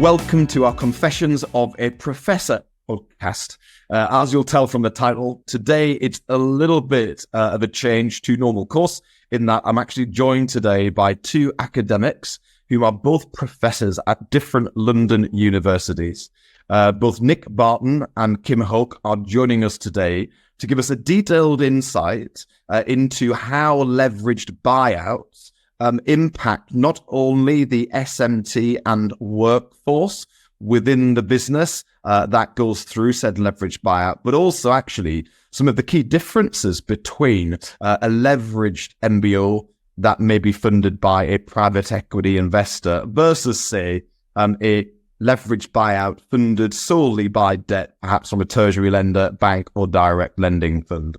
Welcome to our Confessions of a Professor podcast. As you'll tell from the title, today it's a little bit of a change to normal course in that I'm actually joined today by two academics who are both professors at different London universities. Both Nick Barton and Kim Hoke are joining us today to give us a detailed insight into how leveraged buyouts impact not only the SMT and workforce within the business that goes through said leveraged buyout, but also actually some of the key differences between a leveraged MBO that may be funded by a private equity investor versus, say, a leveraged buyout funded solely by debt, perhaps from a tertiary lender, bank, or direct lending fund.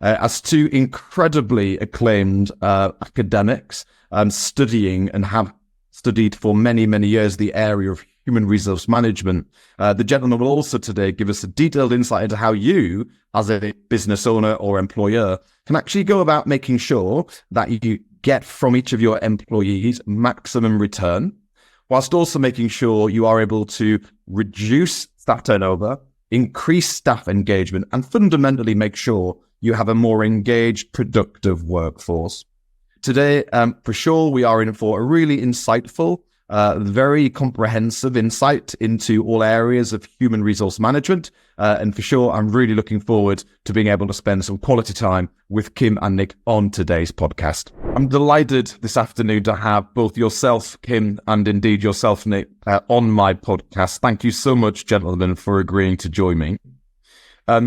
As two incredibly acclaimed academics studying and have studied for many, many years the area of human resource management, the gentleman will also today give us a detailed insight into how you, as a business owner or employer, can actually go about making sure that you get from each of your employees maximum return, whilst also making sure you are able to reduce staff turnover, increase staff engagement, and fundamentally make sure you have a more engaged, productive workforce. Today, for sure, we are in for a really insightful, very comprehensive insight into all areas of human resource management. And for sure, I'm really looking forward to being able to spend some quality time with Kim and Nick on today's podcast. I'm delighted this afternoon to have both yourself, Kim, and indeed yourself, Nick, on my podcast. Thank you so much, gentlemen, for agreeing to join me.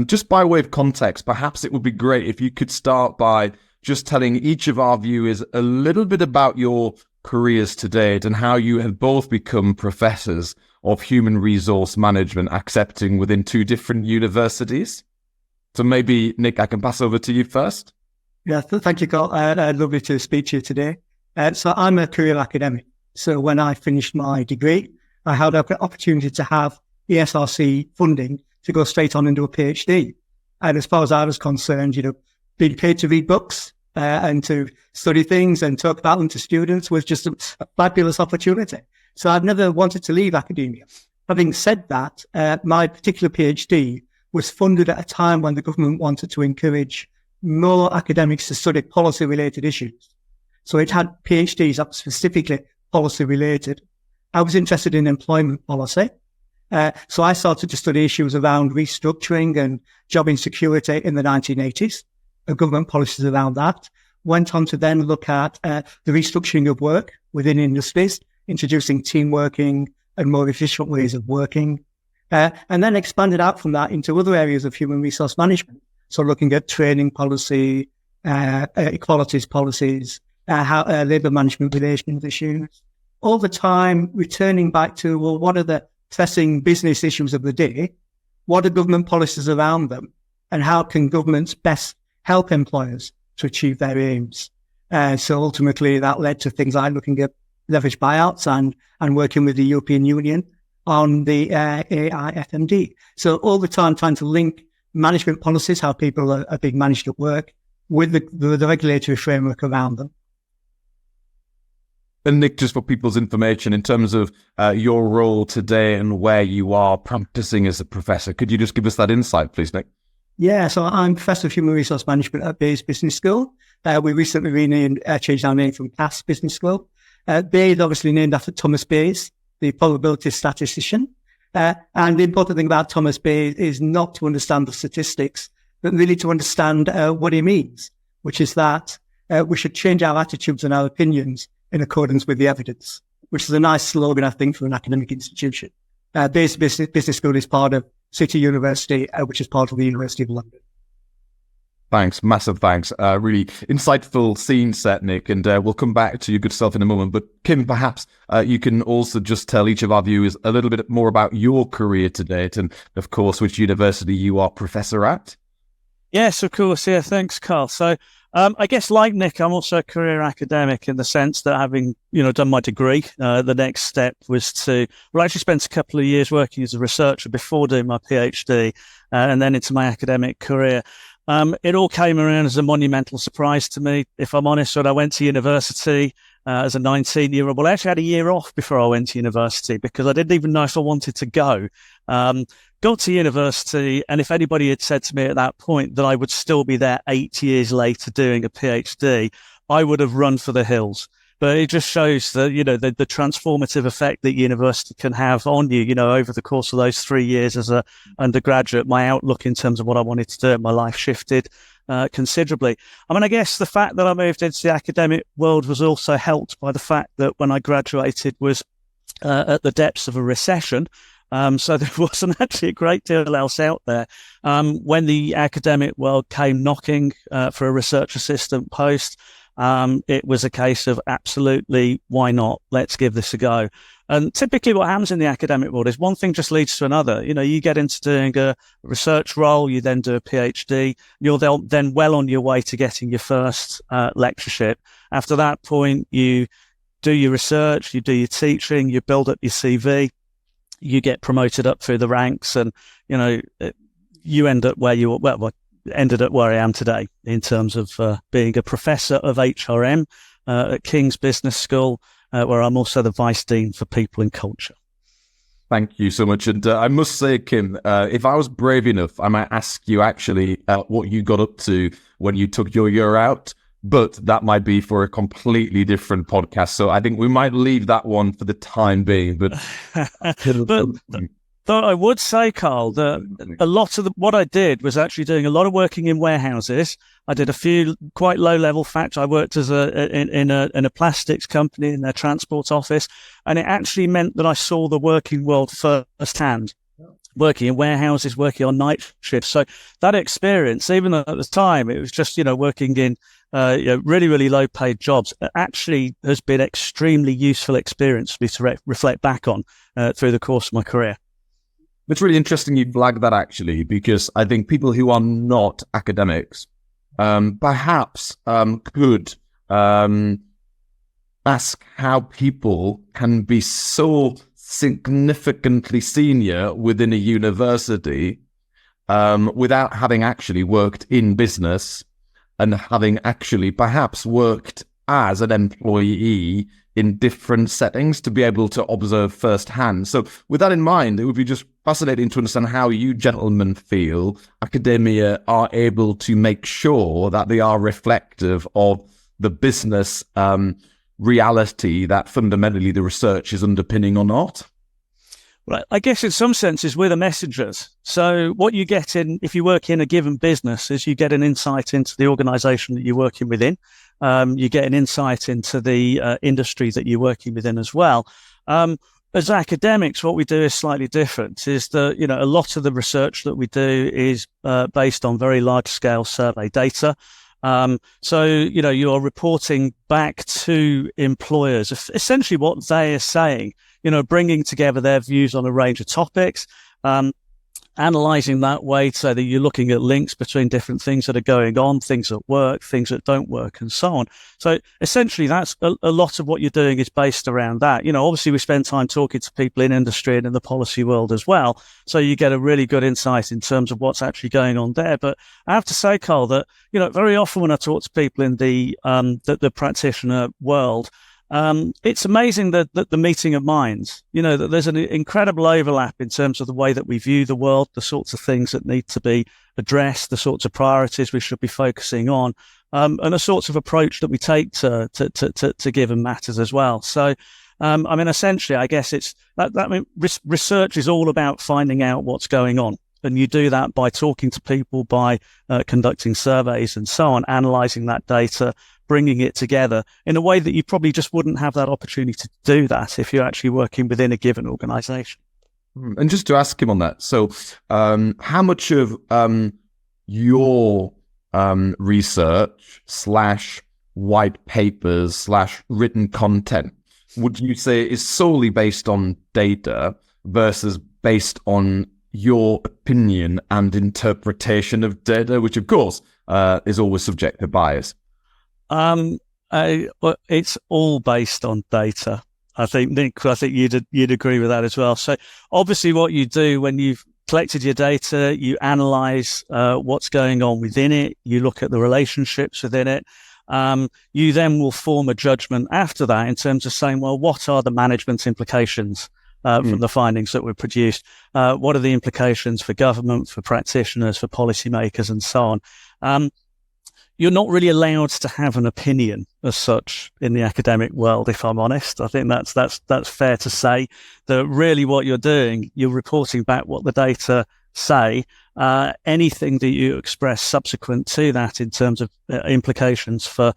Just by way of context, perhaps it would be great if you could start by just telling each of our viewers a little bit about your careers to date and how you have both become professors of human resource management, accepting within two different universities. So maybe, Nick, I can pass over to you first. Yeah, thank you, Carl. Lovely to speak to you today. So I'm a career academic. So when I finished my degree, I had the opportunity to have ESRC funding to go straight on into a PhD. And as far as I was concerned, being paid to read books and to study things and talk about them to students was just a fabulous opportunity. So I've never wanted to leave academia. Having said that, my particular PhD was funded at a time when the government wanted to encourage more academics to study policy-related issues. So it had PhDs that were specifically policy-related. I was interested in employment policy. So I started to study issues around restructuring and job insecurity in the 1980s, government policies around that. Went on to then look at the restructuring of work within industries, introducing team working and more efficient ways of working, and then expanded out from that into other areas of human resource management. So looking at training policy, equalities policies, labour management relations issues. All the time returning back to, well, what are the pressing business issues of the day? What are government policies around them? And how can governments best help employers to achieve their aims? So ultimately that led to things like looking at leveraged buyouts and working with the European Union on the AIFMD. So all the time trying to link management policies, how people are being managed at work, with the regulatory framework around them. And Nick, just for people's information, in terms of your role today and where you are practicing as a professor, could you just give us that insight, please, Nick? Yeah, so I'm Professor of Human Resource Management at Bayes Business School. We recently renamed, changed our name from Cass Business School. Bayes obviously named after Thomas Bayes, the probability statistician. And the important thing about Thomas Bayes is not to understand the statistics, but really to understand what he means, which is that we should change our attitudes and our opinions in accordance with the evidence, which is a nice slogan, I think, for an academic institution. Bayes Business School is part of City University, which is part of the University of London. Thanks, massive thanks. Really insightful scene set, Nick, and we'll come back to your good self in a moment. But Kim, perhaps you can also just tell each of our viewers a little bit more about your career to date and, of course, which university you are professor at. Yes, of course. Yeah, thanks, Carl. So I guess like Nick, I'm also a career academic in the sense that having, done my degree, the next step was to, I actually spent a couple of years working as a researcher before doing my PhD and then into my academic career. It all came around as a monumental surprise to me, if I'm honest. When I went to university, as a 19-year-old. Well, I actually had a year off before I went to university because I didn't even know if I wanted to go. Got to university, and if anybody had said to me at that point that I would still be there 8 years later doing a PhD, I would have run for the hills. But it just shows that, the transformative effect that university can have on you, over the course of those 3 years as a undergraduate. My outlook in terms of what I wanted to do in my life shifted considerably. I mean, I guess the fact that I moved into the academic world was also helped by the fact that when I graduated was at the depths of a recession. So there wasn't actually a great deal else out there. When the academic world came knocking for a research assistant post, it was a case of absolutely, why not? Let's give this a go. And typically what happens in the academic world is one thing just leads to another. You get into doing a research role, you then do a PhD, you're then well on your way to getting your first lectureship. After that point, you do your research, you do your teaching, you build up your CV, you get promoted up through the ranks, and, you end up where ended up where I am today in terms of being a professor of HRM at King's Business School, where I'm also the Vice Dean for People and Culture. Thank you so much. And I must say, Kim, if I was brave enough, I might ask you actually what you got up to when you took your year out, but that might be for a completely different podcast. So I think we might leave that one for the time being. But Though I would say, Carl, that a lot of what I did was actually doing a lot of working in warehouses. I did a few quite low-level factories. I worked as in a plastics company in their transport office, and it actually meant that I saw the working world firsthand. Working in warehouses, working on night shifts. So that experience, even though at the time it was just working in really, really low-paid jobs, it actually has been extremely useful experience for me to reflect back on through the course of my career. It's really interesting you flag that, actually, because I think people who are not academics perhaps could ask how people can be so significantly senior within a university without having actually worked in business and having actually perhaps worked as an employee in different settings to be able to observe firsthand. So with that in mind, it would be just fascinating to understand how you gentlemen feel academia are able to make sure that they are reflective of the business reality that fundamentally the research is underpinning or not. Well, I guess in some senses we're the messengers. So what you get if you work in a given business is you get an insight into the organization that you're working within. You get an insight into the industry that you're working within as well. As academics, what we do is slightly different, is that, a lot of the research that we do is based on very large scale survey data. So, you're reporting back to employers, essentially what they are saying, bringing together their views on a range of topics, analyzing that way so that you're looking at links between different things that are going on, things that work, things that don't work, and so on. So essentially, that's a lot of what you're doing is based around that. Obviously, we spend time talking to people in industry and in the policy world as well. So you get a really good insight in terms of what's actually going on there. But I have to say, Carl, that, very often when I talk to people in the practitioner world, it's amazing that the meeting of minds, that there's an incredible overlap in terms of the way that we view the world, the sorts of things that need to be addressed, the sorts of priorities we should be focusing on, and the sorts of approach that we take to given matters as well. So, essentially, I guess it's research is all about finding out what's going on. And you do that by talking to people, by conducting surveys and so on, analysing that data, bringing it together in a way that you probably just wouldn't have that opportunity to do that if you're actually working within a given organisation. And just to ask him on that, so how much of your research / white papers / written content would you say is solely based on data versus based on your opinion and interpretation of data, which of course is always subject to bias? It's all based on data. I think, Nick, you'd agree with that as well. So obviously what you do when you've collected your data, you analyze what's going on within it, you look at the relationships within it. You then will form a judgment after that in terms of saying, well, what are the management implications from the findings that were produced? What are the implications for government, for practitioners, for policymakers, and so on? You're not really allowed to have an opinion as such in the academic world, if I'm honest. I think that's fair to say. That really what you're doing, you're reporting back what the data say. Anything that you express subsequent to that in terms of implications for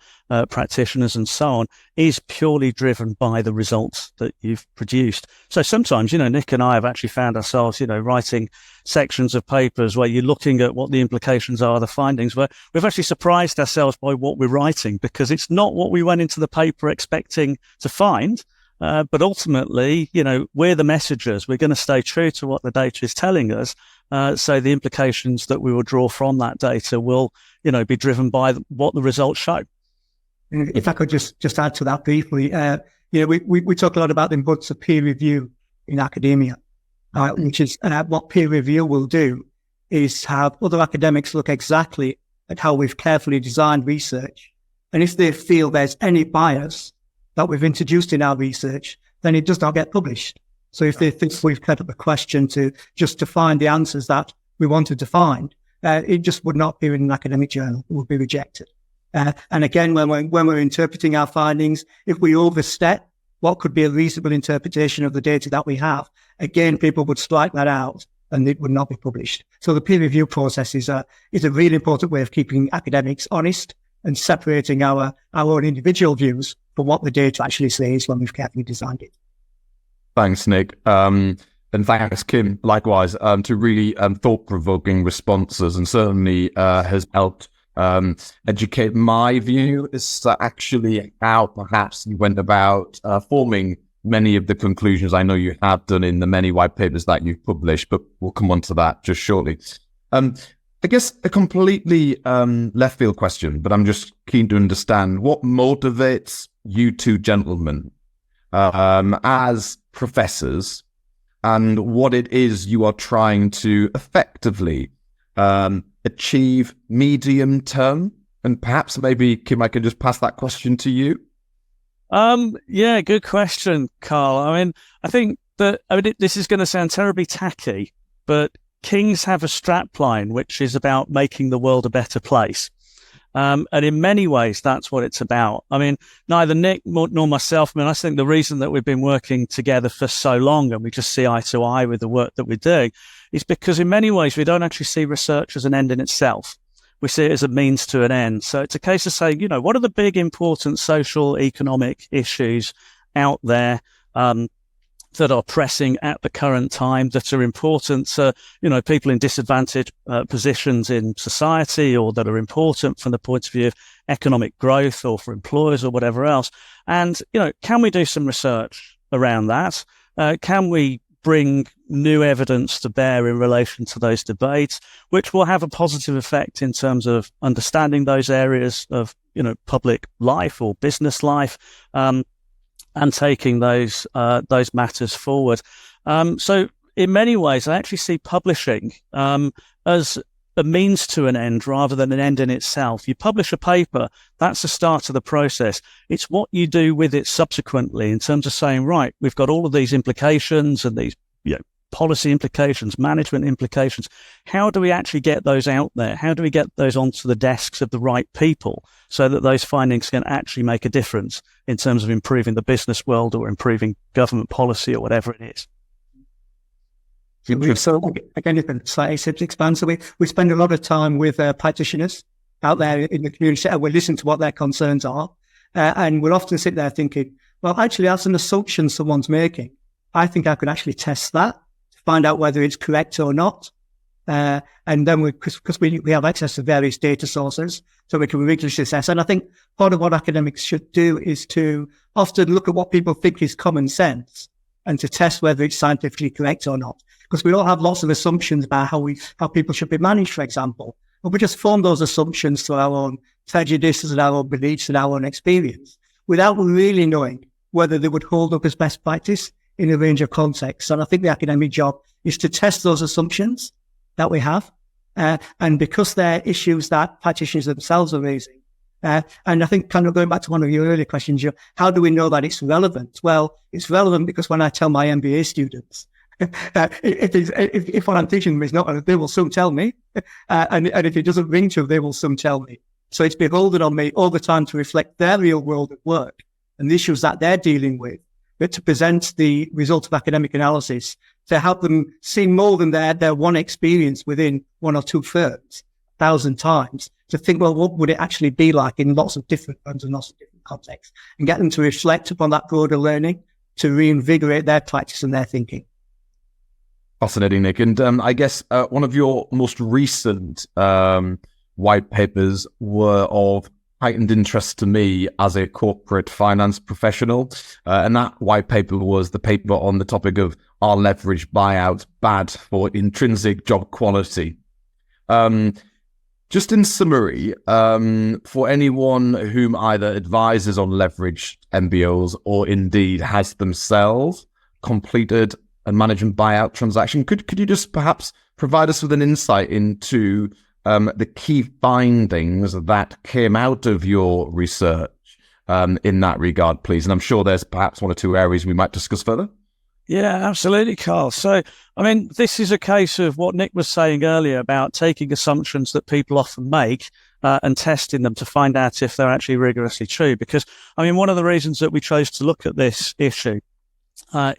practitioners and so on is purely driven by the results that you've produced. So sometimes, Nick and I have actually found ourselves, writing sections of papers where you're looking at what the implications are, the findings, where we've actually surprised ourselves by what we're writing, because it's not what we went into the paper expecting to find. But ultimately, we're the messengers. We're going to stay true to what the data is telling us. So the implications that we will draw from that data will, be driven by what the results show. If I could just add to that briefly, we talk a lot about the importance of peer review in academia, which is what peer review will do is have other academics look exactly at how we've carefully designed research. And if they feel there's any bias that we've introduced in our research, then it does not get published. So if they think we've cut up a question to find the answers that we wanted to find, it just would not appear in an academic journal. It would be rejected. And again, when we're interpreting our findings, if we overstep what could be a reasonable interpretation of the data that we have, again, people would strike that out and it would not be published. So the peer review process is a really important way of keeping academics honest and separating our own individual views from what the data actually says when we've carefully designed it. Thanks, Nick. And thanks, Kim, likewise, to really thought-provoking responses, and certainly has helped educate my view as to actually how perhaps you went about forming many of the conclusions I know you have done in the many white papers that you've published, but we'll come on to that just shortly. I guess a completely left field question, but I'm just keen to understand what motivates you two gentlemen as professors, and what it is you are trying to effectively achieve medium term. And perhaps maybe, Kim, I can just pass that question to you. Yeah, good question, Carl. I think that this is going to sound terribly tacky, but Kings have a strapline which is about making the world a better place. And in many ways, that's what it's about. Neither Nick nor myself, I think the reason that we've been working together for so long and we just see eye to eye with the work that we're doing is because in many ways, we don't actually see research as an end in itself. We see it as a means to an end. So it's a case of saying, what are the big, important social, economic issues out there that are pressing at the current time, that are important to, people in disadvantaged positions in society, or that are important from the point of view of economic growth or for employers or whatever else. And, can we do some research around that? Can we bring new evidence to bear in relation to those debates, which will have a positive effect in terms of understanding those areas of, public life or business life, and taking those matters forward. So in many ways, I actually see publishing as a means to an end rather than an end in itself. You publish a paper, that's the start of the process. It's what you do with it subsequently in terms of saying, right, we've got all of these implications and these policy implications, management implications. How do we actually get those out there? How do we get those onto the desks of the right people so that those findings can actually make a difference in terms of improving the business world or improving government policy or whatever it is? So again, if it's slightly expand, so we spend a lot of time with practitioners out there in the community, and we listen to what their concerns are, and we'll often sit there thinking, well, actually, that's an assumption someone's making. I think I could actually test that to find out whether it's correct or not. And then because we have access to various data sources, so we can rigorously assess. And I think part of what academics should do is to often look at what people think is common sense and to test whether it's scientifically correct or not. Because we all have lots of assumptions about how people should be managed, for example. But we just form those assumptions through our own prejudices and our own beliefs and our own experience without really knowing whether they would hold up as best practice in a range of contexts. And I think the academic job is to test those assumptions that we have. And because they're issues that practitioners themselves are raising, And I think kind of going back to one of your earlier questions, how do we know that it's relevant? Well, it's relevant because when I tell my MBA students, if what I'm teaching them is not, they will soon tell me. And if it doesn't ring true, they will soon tell me. So it's beholden on me all the time to reflect their real world at work and the issues that they're dealing with, but to present the result of academic analysis to help them see more than their one experience within one or two firms 1,000 times, to think, well, what would it actually be like in lots of different firms and lots of different contexts, and get them to reflect upon that broader learning to reinvigorate their practice and their thinking. Fascinating, Nick. And I guess one of your most recent white papers were of heightened interest to me as a corporate finance professional. And that white paper was the paper on the topic of, are leveraged buyouts bad for intrinsic job quality? Just in summary, for anyone whom either advises on leveraged MBOs or indeed has themselves completed a management buyout transaction, could you just perhaps provide us with an insight into the key findings that came out of your research in that regard, please? And I'm sure there's perhaps one or two areas we might discuss further. Yeah, absolutely, Carl. So, I mean, this is a case of what Nick was saying earlier about taking assumptions that people often make and testing them to find out if they're actually rigorously true. Because, I mean, one of the reasons that we chose to look at this issue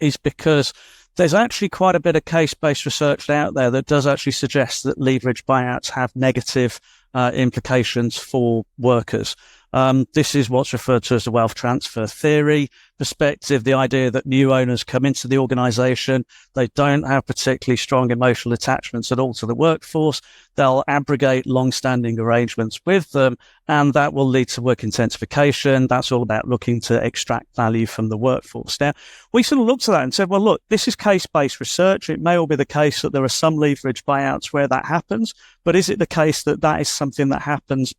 is because there's actually quite a bit of case-based research out there that does actually suggest that leverage buyouts have negative implications for workers. This is what's referred to as the wealth transfer theory perspective, the idea that new owners come into the organization, they don't have particularly strong emotional attachments at all to the workforce, they'll abrogate long-standing arrangements with them, and that will lead to work intensification. That's all about looking to extract value from the workforce. Now, we sort of looked at that and said, well, look, this is case-based research. It may all be the case that there are some leverage buyouts where that happens, but is it the case that that is something that happens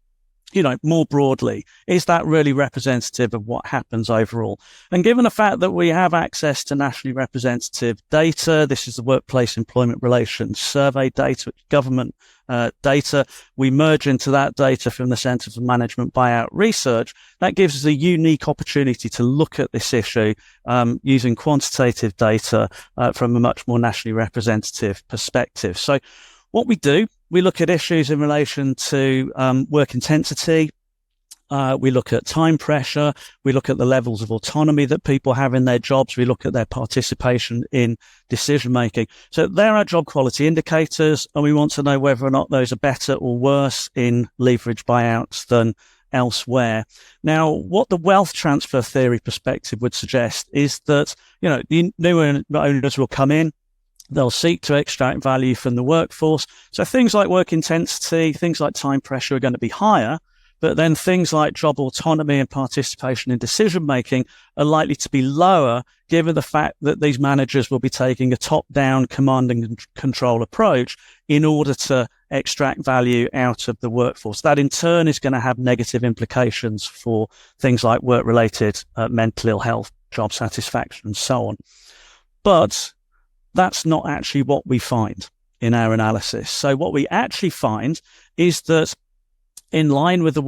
more broadly? Is that really representative of what happens overall? And given the fact that we have access to nationally representative data, this is the Workplace Employment Relations Survey data, which is government data, we merge into that data from the Centre for Management Buyout Research. That gives us a unique opportunity to look at this issue using quantitative data from a much more nationally representative perspective. So what we do, we look at issues in relation to work intensity. We look at time pressure. We look at the levels of autonomy that people have in their jobs. We look at their participation in decision making. So there are job quality indicators, and we want to know whether or not those are better or worse in leverage buyouts than elsewhere. Now, what the wealth transfer theory perspective would suggest is that, the new owners will come in, they'll seek to extract value from the workforce. So things like work intensity, things like time pressure are going to be higher, but then things like job autonomy and participation in decision-making are likely to be lower, given the fact that these managers will be taking a top-down command and control approach in order to extract value out of the workforce. That in turn is going to have negative implications for things like work-related mental ill health, job satisfaction, and so on. But that's not actually what we find in our analysis. So what we actually find is that, in line with the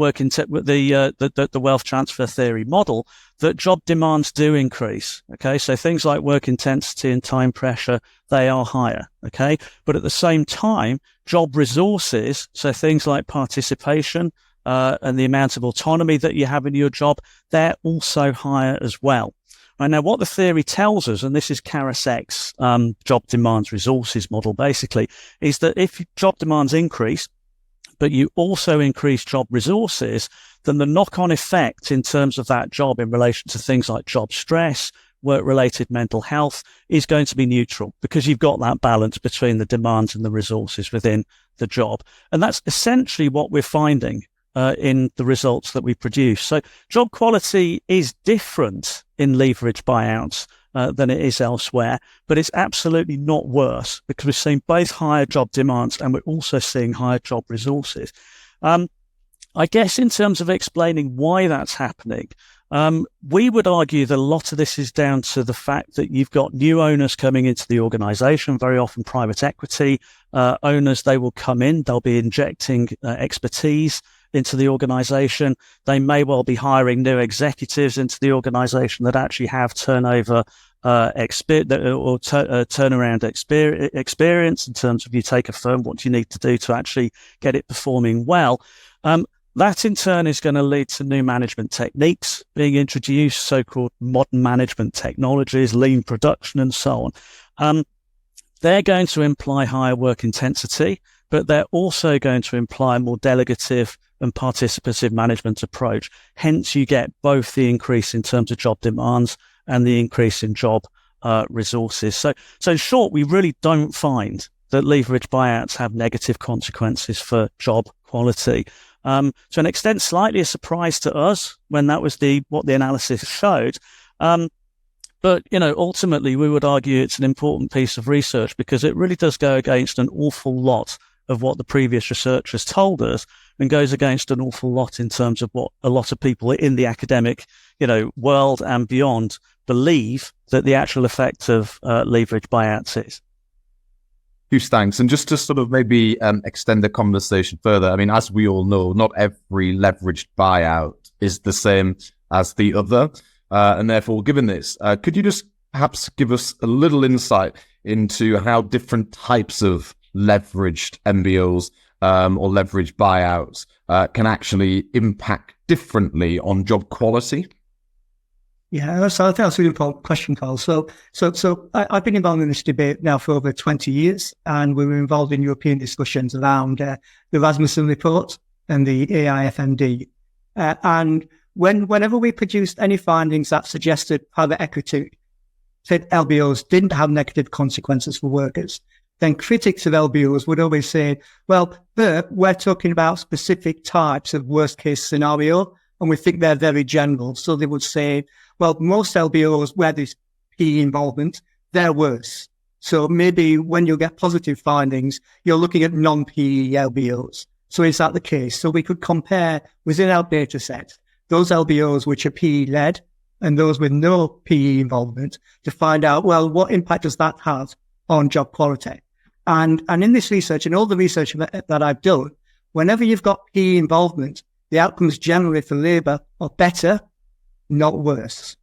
wealth transfer theory model, that job demands do increase. Okay, so things like work intensity and time pressure, they are higher. Okay, but at the same time, job resources, so things like participation and the amount of autonomy that you have in your job, they're also higher as well. Right, now, what the theory tells us, and this is Karasek's job demands resources model basically, is that if job demands increase, but you also increase job resources, then the knock-on effect in terms of that job in relation to things like job stress, work-related mental health is going to be neutral, because you've got that balance between the demands and the resources within the job. And that's essentially what we're finding in the results that we produce. So job quality is different in leverage buyouts than it is elsewhere, but it's absolutely not worse, because we're seeing both higher job demands and we're also seeing higher job resources. I guess in terms of explaining why that's happening, we would argue that a lot of this is down to the fact that you've got new owners coming into the organization, very often private equity owners. They will come in, they'll be injecting expertise into the organization. They may well be hiring new executives into the organization that actually have turnover turnaround experience in terms of, you take a firm, what do you need to do to actually get it performing well? That in turn is going to lead to new management techniques being introduced, so-called modern management technologies, lean production, and so on. They're going to imply higher work intensity, but they're also going to imply a more delegative and participative management approach. Hence, you get both the increase in terms of job demands and the increase in job resources. So in short, we really don't find that leverage buyouts have negative consequences for job quality. To an extent, slightly a surprise to us when that was what the analysis showed. But, ultimately, we would argue it's an important piece of research because it really does go against an awful lot of what the previous research has told us, and goes against an awful lot in terms of what a lot of people in the academic, world and beyond believe that the actual effect of leverage buyouts is. Huge thanks. And just to sort of maybe extend the conversation further, I mean, as we all know, not every leveraged buyout is the same as the other. And therefore, given this, could you just perhaps give us a little insight into how different types of leveraged MBOs or leveraged buyouts can actually impact differently on job quality? Yeah, so I think that's a really important question, Carl. So I've been involved in this debate now for over 20 years, and we were involved in European discussions around the Rasmussen report and the AIFMD. And whenever we produced any findings that suggested private equity LBOs didn't have negative consequences for workers, then critics of LBOs would always say, well, Bert, we're talking about specific types of worst case scenario, and we think they're very general. So they would say, well, most LBOs where there's PE involvement, they're worse. So maybe when you get positive findings, you're looking at non-PE LBOs. So is that the case? So we could compare within our data set those LBOs which are PE-led and those with no PE involvement to find out, well, what impact does that have on job quality? And in this research, and all the research that I've done, whenever you've got PE involvement, the outcomes generally for labour are better, not worse.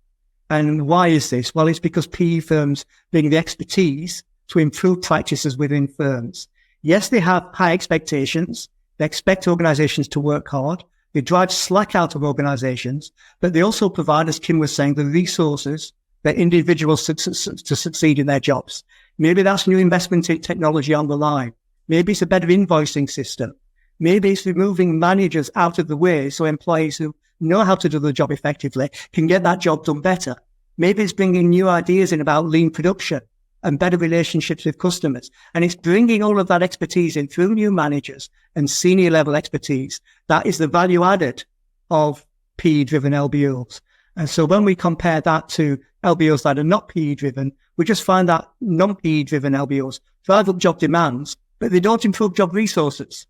And why is this? Well, it's because PE firms bring the expertise to improve practices within firms. Yes, they have high expectations. They expect organizations to work hard. They drive slack out of organizations, but they also provide, as Kim was saying, the resources that individuals to succeed in their jobs. Maybe that's new investment in technology on the line. Maybe it's a better invoicing system. Maybe it's removing managers out of the way so employees who know how to do the job effectively can get that job done better. Maybe it's bringing new ideas in about lean production and better relationships with customers. And it's bringing all of that expertise in through new managers and senior level expertise. That is the value added of PE-driven LBOs. And so when we compare that to LBOs that are not PE-driven, we just find that non-PE-driven LBOs drive up job demands, but they don't improve job resources.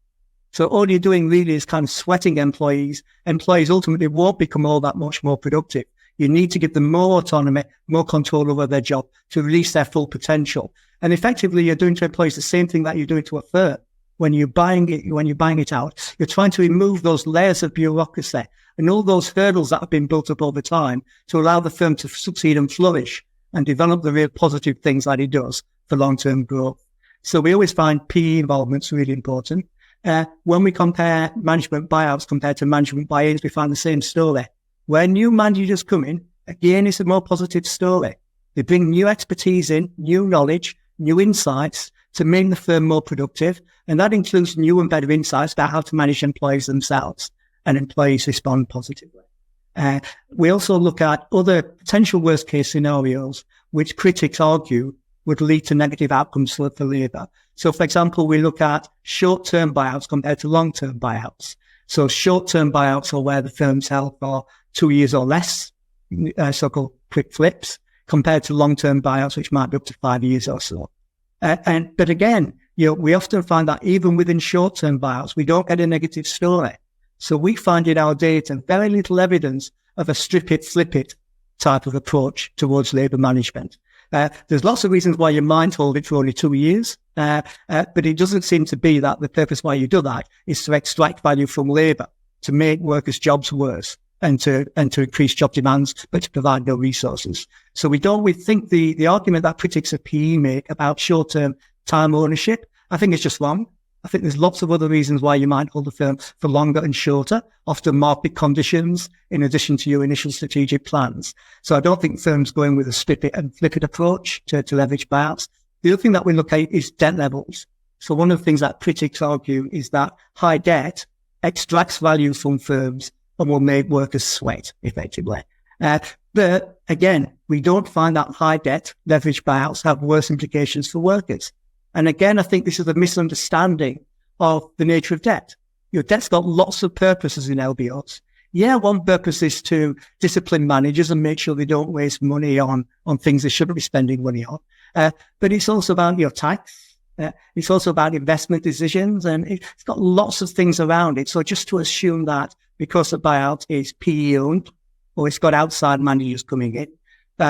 So all you're doing really is kind of sweating employees. Employees ultimately won't become all that much more productive. You need to give them more autonomy, more control over their job to release their full potential. And effectively, you're doing to employees the same thing that you're doing to a firm. When you're buying it out, you're trying to remove those layers of bureaucracy and all those hurdles that have been built up over time to allow the firm to succeed and flourish and develop the real positive things that it does for long-term growth. So we always find PE involvement's really important. When we compare management buyouts compared to management buy-ins, we find the same story. Where new managers come in, again, it's a more positive story. They bring new expertise in, new knowledge, new insights to make the firm more productive. And that includes new and better insights about how to manage employees themselves, and employees respond positively. We also look at other potential worst case scenarios, which critics argue would lead to negative outcomes for labour. So, for example, we look at short-term buyouts compared to long-term buyouts. So short-term buyouts are where the firm's held for 2 years or less, so-called quick flips, compared to long-term buyouts, which might be up to 5 years or so. But again, we often find that even within short-term buyouts, we don't get a negative story. So we find in our data very little evidence of a strip it, flip it type of approach towards labour management. There's lots of reasons why you might hold it for only 2 years, but it doesn't seem to be that the purpose why you do that is to extract value from labour. to make workers' jobs worse and to increase job demands, but to provide no resources. So we think the argument that critics of PE make about short-term time ownership, I think it's just wrong. I think there's lots of other reasons why you might hold a firm for longer and shorter, often market conditions, in addition to your initial strategic plans. So I don't think firms going with a strip it and flip it approach to leverage buyouts. The other thing that we look at is debt levels. So one of the things that critics argue is that high debt extracts value from firms and will make workers sweat, effectively. But again, we don't find that high debt leverage buyouts have worse implications for workers. And again, I think this is a misunderstanding of the nature of debt. Your debt's got lots of purposes in LBOs. Yeah, one purpose is to discipline managers and make sure they don't waste money on things they shouldn't be spending money on. But it's also about your tax. It's also about investment decisions, and it's got lots of things around it. So just to assume that because a buyout is PE owned or it's got outside managers coming in,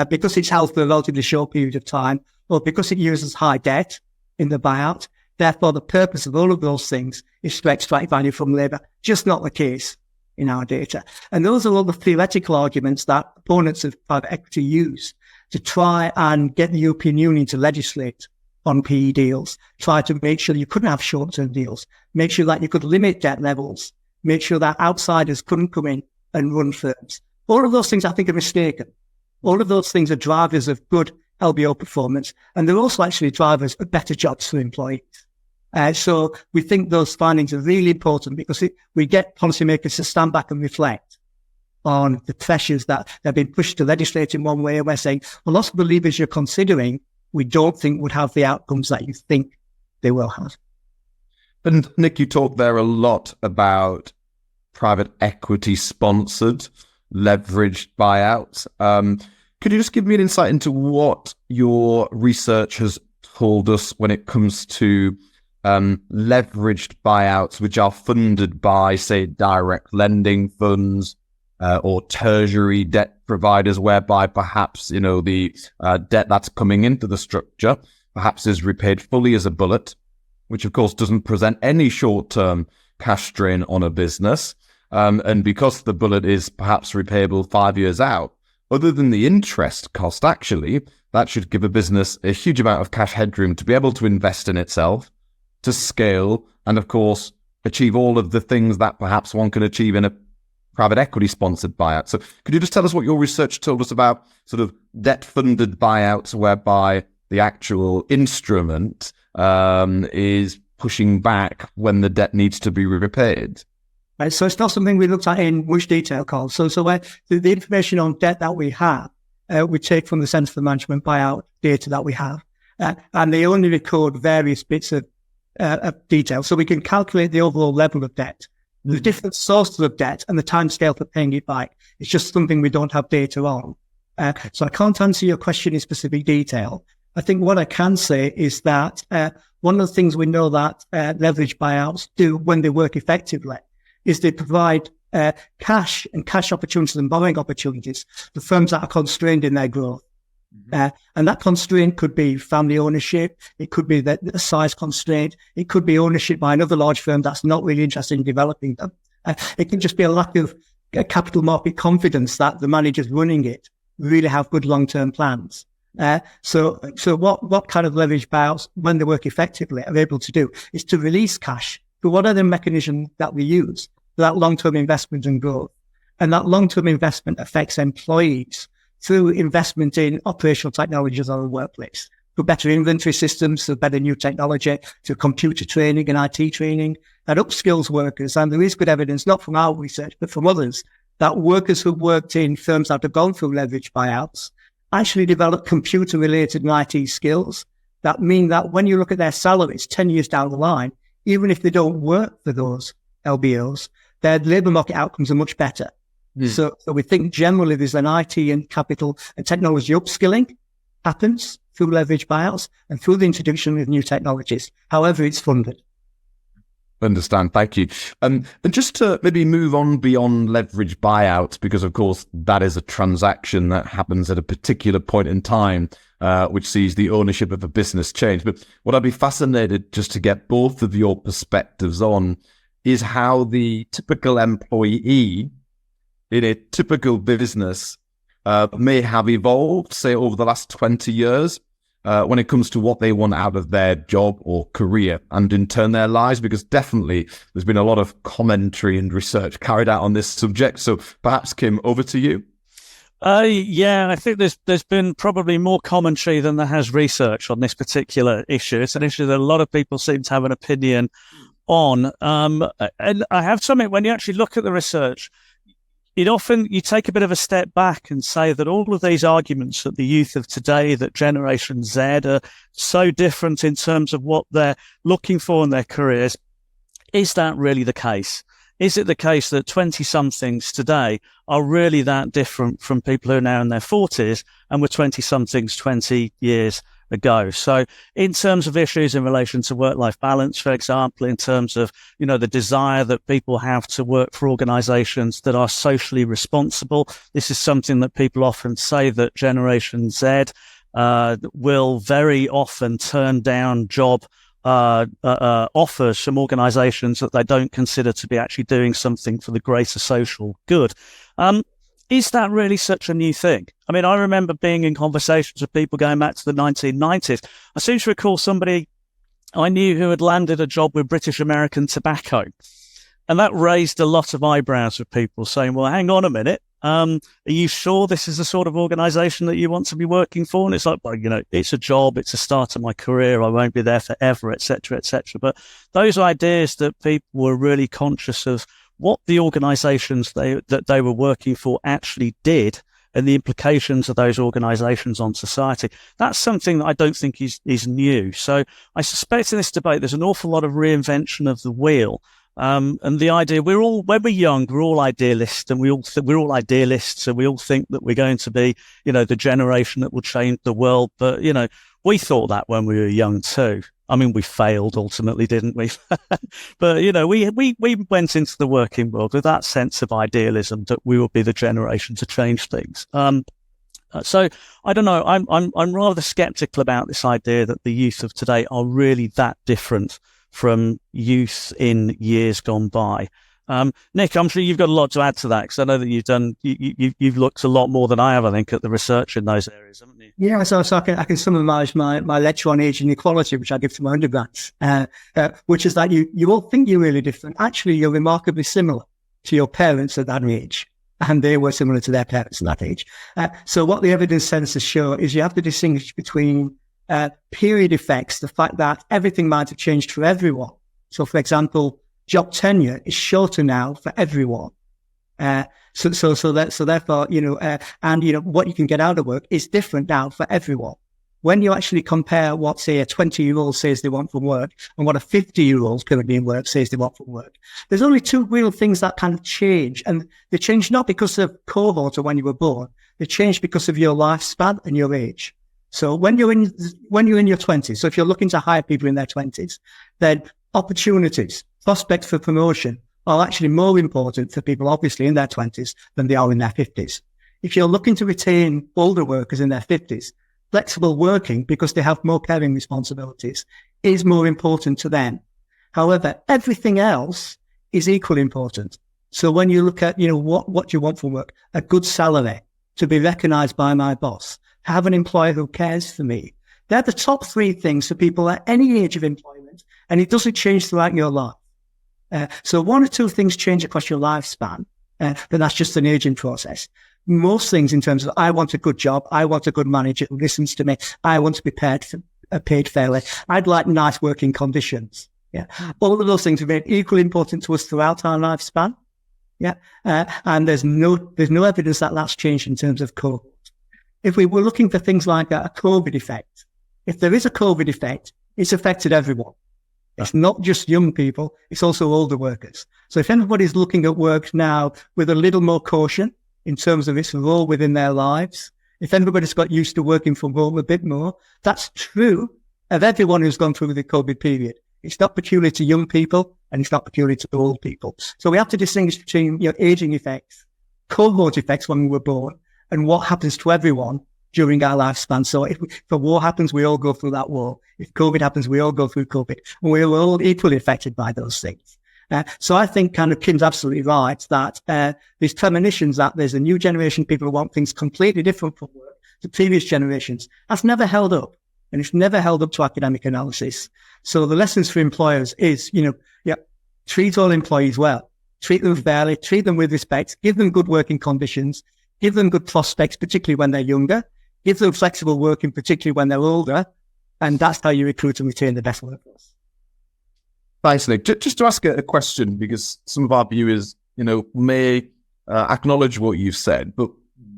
because it's held for a relatively short period of time, or because it uses high debt in the buyout, therefore the purpose of all of those things is to extract value from labour. Just not the case in our data. And those are all the theoretical arguments that opponents of private equity use to try and get the European Union to legislate on PE deals, try to make sure you couldn't have short-term deals, make sure that you could limit debt levels, make sure that outsiders couldn't come in and run firms. All of those things I think are mistaken. All of those things are drivers of good LBO performance, and they're also actually drivers of better jobs for employees. So we think those findings are really important because we get policymakers to stand back and reflect on the pressures that they've been pushed to legislate in one way, and we're saying, well, lots of the levers you're considering, we don't think would have the outcomes that you think they will have. And Nick, you talked there a lot about private equity sponsored leveraged buyouts. Could you just give me an insight into what your research has told us when it comes to leveraged buyouts, which are funded by, say, direct lending funds or tertiary debt providers, whereby perhaps, the debt that's coming into the structure perhaps is repaid fully as a bullet, which of course doesn't present any short-term cash drain on a business. And because the bullet is perhaps repayable 5 years out, other than the interest cost, actually, that should give a business a huge amount of cash headroom to be able to invest in itself, to scale, and of course, achieve all of the things that perhaps one can achieve in a private equity sponsored buyout. So could you just tell us what your research told us about sort of debt funded buyouts whereby the actual instrument is pushing back when the debt needs to be repaid? Right, so it's not something we looked at in much detail, Carl. So the information on debt that we have, we take from the Centre for Management buyout data that we have, and they only record various bits of detail. So we can calculate the overall level of debt, the different sources of debt, and the timescale for paying it back. It's just something we don't have data on. So I can't answer your question in specific detail. I think what I can say is that one of the things we know that leverage buyouts do when they work effectively is they provide cash and cash opportunities and borrowing opportunities for firms that are constrained in their growth. And that constraint could be family ownership. It could be the size constraint. It could be ownership by another large firm that's not really interested in developing them. It can just be a lack of capital market confidence that the managers running it really have good long-term plans. So what kind of leverage buyouts, when they work effectively, are able to do is to release cash. But what are the mechanisms that we use for that long-term investment and growth? And that long-term investment affects employees through investment in operational technologies on the workplace, through better inventory systems, through better new technology, through computer training and IT training, that upskills workers. And there is good evidence, not from our research, but from others, that workers who worked in firms that have gone through leverage buyouts actually develop computer-related and IT skills that mean that when you look at their salaries 10 years down the line, even if they don't work for those LBOs, their labour market outcomes are much better. So we think generally there's an IT and capital and technology upskilling happens through leverage buyouts and through the introduction of new technologies, however it's funded. Understand. Thank you. And just to maybe move on beyond leverage buyouts, because of course that is a transaction that happens at a particular point in time, which sees the ownership of a business change. But what I'd be fascinated just to get both of your perspectives on is how the typical employee in a typical business may have evolved, say, over the last 20 years when it comes to what they want out of their job or career and in turn their lives, because definitely there's been a lot of commentary and research carried out on this subject. So perhaps, Kim, over to you. Yeah, I think there's been probably more commentary than there has research on this particular issue. It's an issue that a lot of people seem to have an opinion on. And I have to admit, when you actually look at the research, you take a bit of a step back and say that all of these arguments that the youth of today, that Generation Z, are so different in terms of what they're looking for in their careers. Is that really the case? Is it the case that 20-somethings today are really that different from people who are now in their 40s and were 20-somethings 20 years ago? So in terms of issues in relation to work-life balance, for example, in terms of, the desire that people have to work for organizations that are socially responsible, this is something that people often say, that Generation Z will very often turn down job offers from organizations that they don't consider to be actually doing something for the greater social good. Is that really such a new thing? I mean, I remember being in conversations with people going back to the 1990s. I seem to recall somebody I knew who had landed a job with British American Tobacco. And that raised a lot of eyebrows with people saying, well, hang on a minute. Are you sure this is the sort of organization that you want to be working for? And it's like, well, it's a job, it's a start of my career, I won't be there forever, etc., etc. But those ideas that people were really conscious of what the organizations that they were working for actually did and the implications of those organizations on society, that's something that I don't think is new. So I suspect in this debate, there's an awful lot of reinvention of the wheel. And the idea, when we're young, we're all idealists, and we're all idealists, and we all think that we're going to be, the generation that will change the world. But, we thought that when we were young too. I mean, we failed ultimately, didn't we? But, we went into the working world with that sense of idealism that we would be the generation to change things. So I don't know. I'm rather skeptical about this idea that the youth of today are really that different from youth in years gone by. Nick, I'm sure you've got a lot to add to that, because I know that you've looked a lot more than I have, I think, at the research in those areas, haven't you? Yeah, so I can summarise my lecture on age inequality, which I give to my undergrads, which is that you all think you're really different. Actually, you're remarkably similar to your parents at that age, and they were similar to their parents at that age. So what the evidence tends to show is you have to distinguish between period effects, the fact that everything might have changed for everyone. So, for example, job tenure is shorter now for everyone. So therefore, what you can get out of work is different now for everyone. When you actually compare what, say, a 20-year-old says they want from work and what a 50-year-old currently in work says they want from work, there's only two real things that kind of change. And they change not because of cohort or when you were born. They change because of your lifespan and your age. So when you're in your 20s, so if you're looking to hire people in their 20s, then opportunities, prospects for promotion are actually more important for people, obviously, in their 20s than they are in their 50s. If you're looking to retain older workers in their 50s, flexible working, because they have more caring responsibilities, is more important to them. However, everything else is equally important. So when you look at, what you want from work, a good salary, to be recognized by my boss, have an employer who cares for me. They're the top three things for people at any age of employment, and it doesn't change throughout your life. So one or two things change across your lifespan, but that's just an aging process. Most things in terms of, I want a good job, I want a good manager who listens to me, I want to be paid fairly, I'd like nice working conditions. Yeah, all of those things have been equally important to us throughout our lifespan. Yeah, and there's no evidence that that's changed in terms of cohort. If we were looking for things like a COVID effect, if there is a COVID effect, it's affected everyone. It's not just young people, it's also older workers. So if anybody's looking at work now with a little more caution in terms of its role within their lives, if everybody's got used to working from home a bit more, that's true of everyone who's gone through the COVID period. It's not peculiar to young people, and it's not peculiar to old people. So we have to distinguish between aging effects, cohort effects when we were born, and what happens to everyone during our lifespan. So if a war happens, we all go through that war. If COVID happens, we all go through COVID. And we're all equally affected by those things. So I think kind of Kim's absolutely right that these premonitions that there's a new generation of people who want things completely different from work to previous generations, that's never held up. And it's never held up to academic analysis. So the lessons for employers is, treat all employees well, treat them fairly, treat them with respect, give them good working conditions, give them good prospects, particularly when they're younger, give them flexible working, particularly when they're older. And that's how you recruit and retain the best workforce. Thanks, Nick. Just to ask a question, because some of our viewers, may acknowledge what you've said, but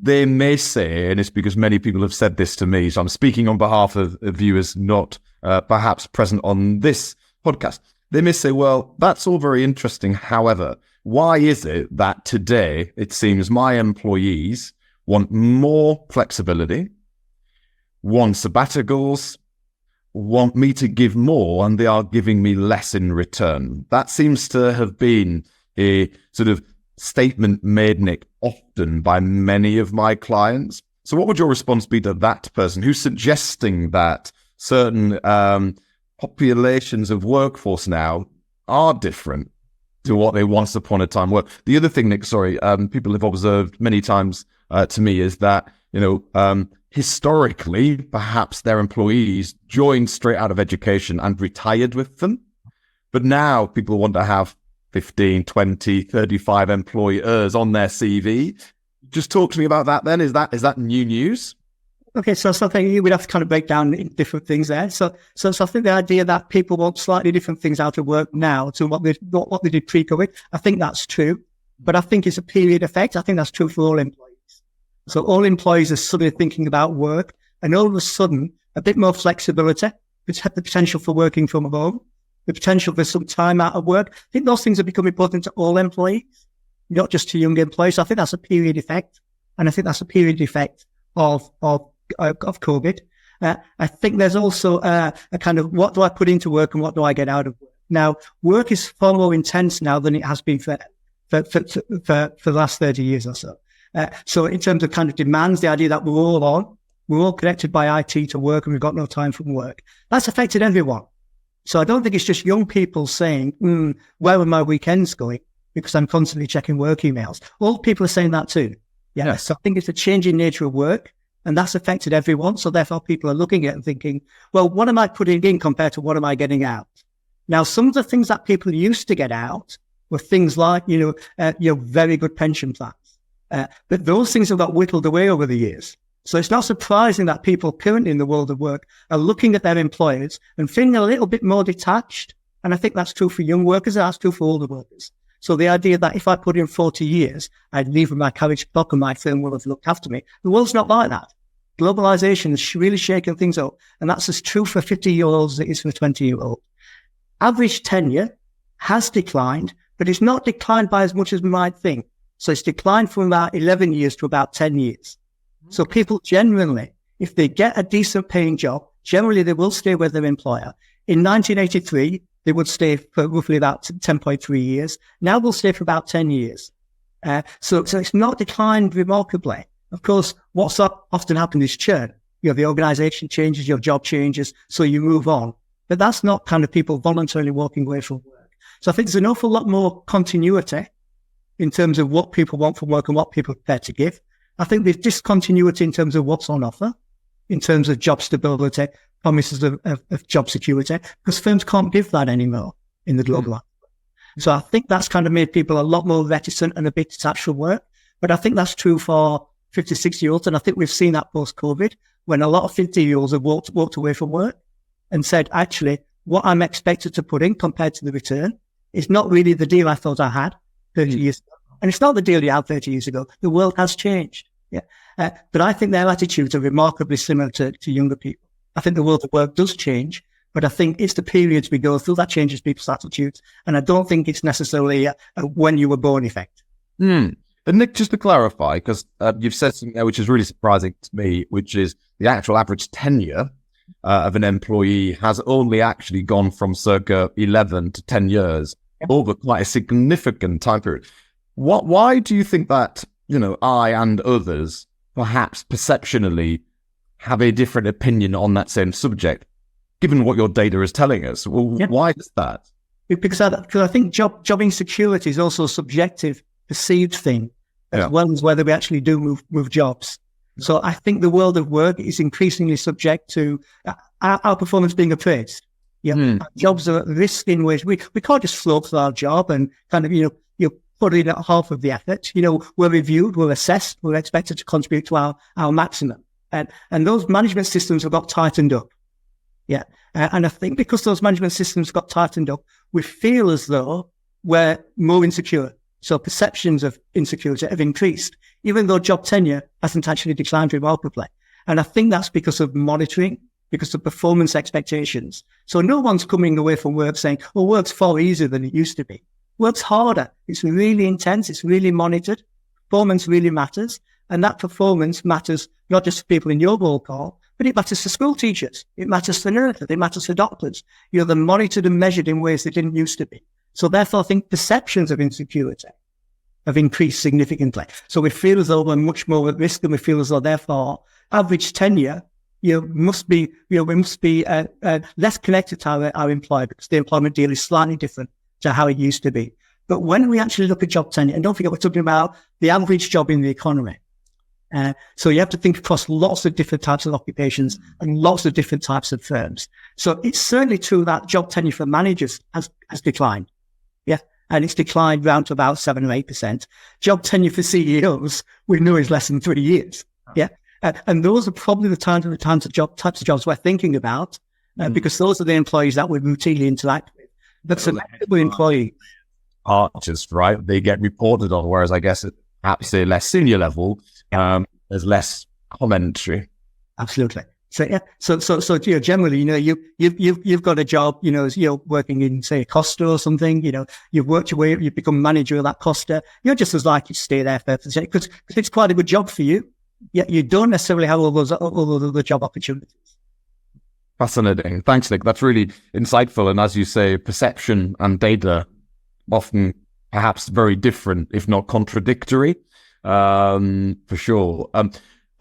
they may say, and it's because many people have said this to me, so I'm speaking on behalf of viewers not perhaps present on this podcast. They may say, well, that's all very interesting. However, why is it that today it seems my employees want more flexibility, want sabbaticals, want me to give more, and they are giving me less in return? That seems to have been a sort of statement made, Nick, often by many of my clients. So what would your response be to that person who's suggesting that certain populations of workforce now are different to what they once upon a time were? The other thing, Nick, people have observed many times to me is that, historically, perhaps their employees joined straight out of education and retired with them. But now people want to have 15, 20, 35 employers on their CV. Just talk to me about that then. Is that new news? Okay, so something we'd have to kind of break down in different things there. So I think the idea that people want slightly different things out of work now to what they did pre-COVID, I think that's true. But I think it's a period effect. I think that's true for all employees. So all employees are suddenly thinking about work, and all of a sudden, a bit more flexibility, the potential for working from home, the potential for some time out of work. I think those things have become important to all employees, not just to young employees. So I think that's a period effect. And I think that's a period effect of COVID. I think there's also a kind of, what do I put into work and what do I get out of work? Now, work is far more intense now than it has been for the last 30 years or so. So in terms of kind of demands, the idea that we're all connected by IT to work and we've got no time from work, that's affected everyone. So I don't think it's just young people saying, where are my weekends going? Because I'm constantly checking work emails. Old people are saying that too. Yeah. So I think it's a changing nature of work, and that's affected everyone. So therefore people are looking at it and thinking, well, what am I putting in compared to what am I getting out? Now, some of the things that people used to get out were things like, very good pension plans. But those things have got whittled away over the years. So it's not surprising that people currently in the world of work are looking at their employers and feeling a little bit more detached. And I think that's true for young workers, and that's true for older workers. So the idea that if I put in 40 years, I'd leave with my carriage clock and my firm will have looked after me. The world's not like that. Globalization has really shaken things up. And that's as true for 50-year-olds as it is for 20-year-olds. Average tenure has declined, but it's not declined by as much as we might think. So it's declined from about 11 years to about 10 years. So people generally, if they get a decent paying job, generally they will stay with their employer. In 1983, they would stay for roughly about 10.3 years. Now they'll stay for about 10 years. So it's not declined remarkably. Of course, what's often happened is churn. The organization changes, your job changes, so you move on. But that's not kind of people voluntarily walking away from work. So I think there's an awful lot more continuity in terms of what people want from work and what people are prepared to give. I think there's discontinuity in terms of what's on offer, in terms of job stability, promises of job security, because firms can't give that anymore in the global market. So I think that's kind of made people a lot more reticent and a bit detached from work. But I think that's true for 50, 60-year-olds. And I think we've seen that post-COVID when a lot of 50-year-olds have walked away from work and said, actually, what I'm expected to put in compared to the return is not really the deal I thought I had 30 years ago. And it's not the deal you had 30 years ago. The world has changed. Yeah. But I think their attitudes are remarkably similar to younger people. I think the world of work does change, but I think it's the periods we go through that changes people's attitudes. And I don't think it's necessarily a when you were born effect. But Nick, just to clarify, because you've said something there which is really surprising to me, which is the actual average tenure of an employee has only actually gone from circa 11 to 10 years over quite a significant time period. Why do you think that, I and others perhaps perceptionally have a different opinion on that same subject, given what your data is telling us? Well, Why is that? because I think job insecurity is also a subjective, perceived thing, as well as whether we actually do move jobs. So I think the world of work is increasingly subject to our performance being appraised. Our jobs are at risk in ways we can't just float through our job and kind of, you put in half of the effort. We're reviewed, we're assessed, we're expected to contribute to our maximum. And those management systems have got tightened up. And I think because those management systems got tightened up, we feel as though we're more insecure. So perceptions of insecurity have increased, even though job tenure hasn't actually declined remarkably. And I think that's because of monitoring, because of performance expectations. So no one's coming away from work saying, well, work's far easier than it used to be. Work's harder. It's really intense. It's really monitored. Performance really matters. And that performance matters not just for people in your roll call, but it matters for school teachers. It matters for nurses. It matters for doctors. They're monitored and measured in ways they didn't used to be. So therefore, I think perceptions of insecurity have increased significantly. So we feel as though we're much more at risk, and we feel as though therefore average tenure, we must be less connected to our employer, because the employment deal is slightly different to how it used to be. But when we actually look at job tenure, and don't forget we're talking about the average job in the economy. So you have to think across lots of different types of occupations and lots of different types of firms. So it's certainly true that job tenure for managers has declined. And it's declined round to about 7 or 8%. Job tenure for CEOs, we know, is less than 3 years. And those are probably the types of jobs we're thinking about, because those are the employees that we routinely interact with. But selectable employees are just right. They get reported on, whereas I guess at perhaps a less senior level, there's less commentary. Absolutely. So generally, you've got a job, you're working in, say, a Costa or something, you've worked your way up, you've become manager of that Costa. You're just as likely to stay there because it's quite a good job for you. You don't necessarily have all those other job opportunities. Fascinating. Thanks, Nick. That's really insightful. And as you say, perception and data often perhaps very different, if not contradictory, for sure.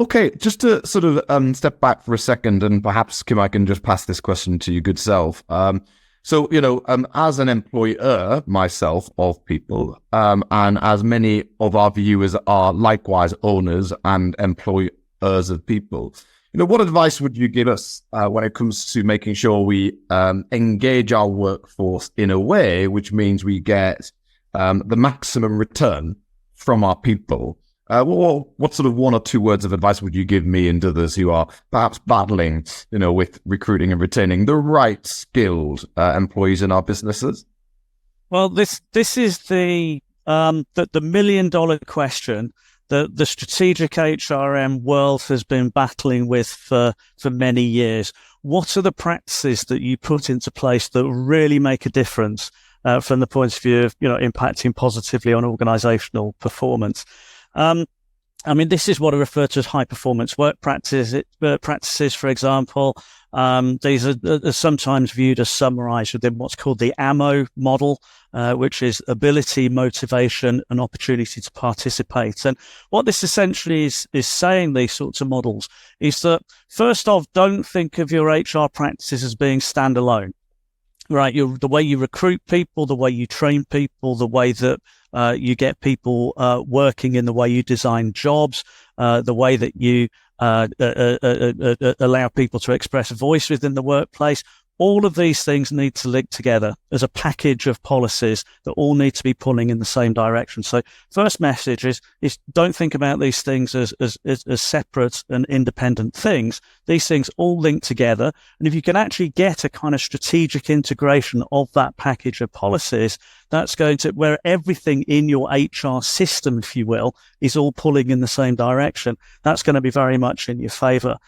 Okay, just to sort of step back for a second, and perhaps, Kim, I can just pass this question to you, good self. So, as an employer myself of people, and as many of our viewers are likewise owners and employers of people, what advice would you give us when it comes to making sure we engage our workforce in a way which means we get the maximum return from our people? What sort of 1 or 2 words of advice would you give me and others who are perhaps battling, with recruiting and retaining the right skilled employees in our businesses? Well, this is the $1 million question that the strategic HRM world has been battling with for many years. What are the practices that you put into place that really make a difference from the point of view of impacting positively on organizational performance? This is what I refer to as high performance work practices, for example. These are sometimes viewed as summarized within what's called the AMO model, which is ability, motivation, and opportunity to participate. And what this essentially is saying, these sorts of models, is that first off, don't think of your HR practices as being standalone. Right, the way you recruit people, the way you train people, the way that you get people working in, the way you design jobs, the way that you allow people to express a voice within the workplace. All of these things need to link together as a package of policies that all need to be pulling in the same direction. So first message is don't think about these things as separate and independent things. These things all link together. And if you can actually get a kind of strategic integration of that package of policies, that's going to, where everything in your HR system, if you will, is all pulling in the same direction, that's going to be very much in your favor.